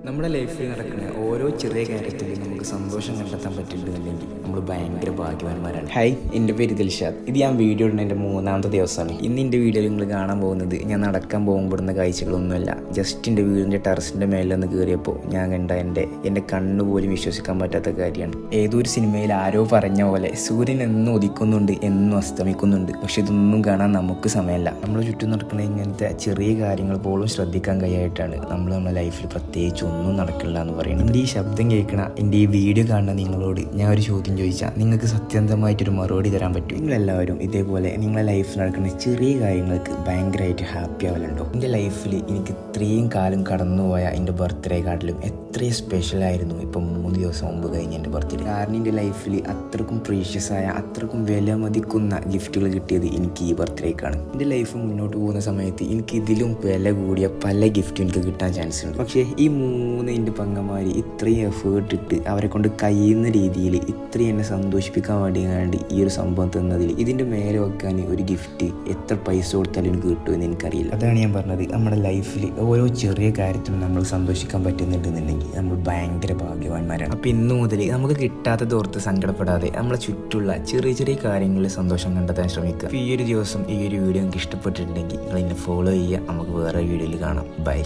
നമ്മുടെ ലൈഫിൽ നടക്കുന്ന ഓരോ ചെറിയ കാര്യത്തിലും നമുക്ക് സന്തോഷം കണ്ടെത്താൻ പറ്റിയിട്ടുണ്ടെങ്കിൽ നമ്മൾ ഭയങ്കര ഭാഗ്യവാന്മാരാണ്. ഹായ്, എൻ്റെ പേര് ദിൽഷാദ്. ഇത് ഞാൻ വീഡിയോ ഇടുന്ന എൻ്റെ 3ാമത്തെ ദിവസമാണ്. ഇന്ന് എൻ്റെ വീഡിയോയിൽ നിങ്ങൾ കാണാൻ പോകുന്നത് ഞാൻ നടക്കാൻ പോകുമ്പോഴുന്ന കാഴ്ചകളൊന്നുമല്ല. ജസ്റ്റ് എൻ്റെ വീടിൻ്റെ ടെറസിൻ്റെ മേലൊന്ന് കയറിയപ്പോൾ ഞാൻ കണ്ട എൻ്റെ കണ്ണു പോലും വിശ്വസിക്കാൻ പറ്റാത്ത കാര്യമാണ്. ഏതൊരു സിനിമയിൽ ആരോ പറഞ്ഞ പോലെ സൂര്യൻ എന്നും ഉദിക്കുന്നുണ്ട്, എന്നും അസ്തമിക്കുന്നുണ്ട്. പക്ഷെ ഇതൊന്നും കാണാൻ നമുക്ക് സമയമല്ല. നമ്മുടെ ചുറ്റും നടക്കുന്ന ഇങ്ങനത്തെ ചെറിയ കാര്യങ്ങൾ പോലും ശ്രദ്ധിക്കാൻ കഴിയായിട്ടാണ് നമ്മുടെ ലൈഫിൽ പ്രത്യേകിച്ച് ഒന്നും നടക്കില്ല എന്ന് പറയുന്നത്. എൻ്റെ ഈ ശബ്ദം കേൾക്കണ, എൻ്റെ ഈ വീഡിയോ കാണുന്ന നിങ്ങളോട് ഞാൻ ഒരു ചോദ്യം ചോദിച്ചാൽ നിങ്ങൾക്ക് സത്യസന്ധമായിട്ടൊരു മറുപടി തരാൻ പറ്റും. നിങ്ങളെല്ലാവരും ഇതേപോലെ നിങ്ങളെ ലൈഫിൽ നടക്കുന്ന ചെറിയ കാര്യങ്ങൾക്ക് ഭയങ്കരമായിട്ട് ഹാപ്പി ആവലുണ്ടോ? എൻ്റെ ലൈഫിൽ എനിക്ക് ഇത്രയും കാലം കടന്നുപോയ എൻ്റെ ബർത്ത്ഡേ കാട്ടിലും എത്രയും സ്പെഷ്യലായിരുന്നു ഇപ്പം 3 ദിവസം മുമ്പ് കഴിഞ്ഞ എൻ്റെ ബർത്ത്ഡേ. കാരണം എൻ്റെ ലൈഫിൽ അത്രക്കും പ്രീഷ്യസ് ആയ, അത്രക്കും വില മതിക്കുന്ന ഗിഫ്റ്റുകൾ കിട്ടിയത് എനിക്ക് ഈ ബർത്ത്ഡേക്കാണ്. എൻ്റെ ലൈഫ് മുന്നോട്ട് പോകുന്ന സമയത്ത് എനിക്ക് ഇതിലും വില കൂടിയ പല ഗിഫ്റ്റും എനിക്ക് കിട്ടാൻ ചാൻസ് ഉണ്ട്. പക്ഷേ ഈ 3 എൻ്റെ പങ്കന്മാർ ഇത്രയും എഫേർട്ട് ഇട്ട് അവരെ കൊണ്ട് കഴിയുന്ന രീതിയിൽ ഇത്രയും എന്നെ സന്തോഷിപ്പിക്കാൻ വേണ്ടി ഈ ഒരു സംഭവം തന്നതിൽ ഇതിൻ്റെ മേലെ വെക്കാൻ ഒരു ഗിഫ്റ്റ് എത്ര പൈസ കൊടുത്താലും എനിക്ക് കിട്ടുമെന്ന് എനിക്കറിയില്ല. അതാണ് ഞാൻ പറഞ്ഞത്, നമ്മുടെ ലൈഫിൽ ഓരോ ചെറിയ കാര്യത്തിനും നമ്മൾ സന്തോഷിക്കാൻ പറ്റുന്നുണ്ടെന്നുണ്ടെങ്കിൽ നമ്മൾ ഭയങ്കര ഭാഗ്യവാന്മാരാണ്. അപ്പോൾ ഇന്നു മുതൽ നമുക്ക് കിട്ടാത്തതോർത്ത് സങ്കടപ്പെടാതെ നമ്മളെ ചുറ്റുള്ള ചെറിയ ചെറിയ കാര്യങ്ങളിൽ സന്തോഷം കണ്ടെത്താൻ ശ്രമിക്കുക. ഈ ഒരു ദിവസം ഈ ഒരു വീഡിയോ നിങ്ങൾക്ക് ഇഷ്ടപ്പെട്ടിട്ടുണ്ടെങ്കിൽ നിങ്ങൾ എന്നെ ഫോളോ ചെയ്യുക. നമുക്ക് വേറെ വീഡിയോയിൽ കാണാം. ബൈ.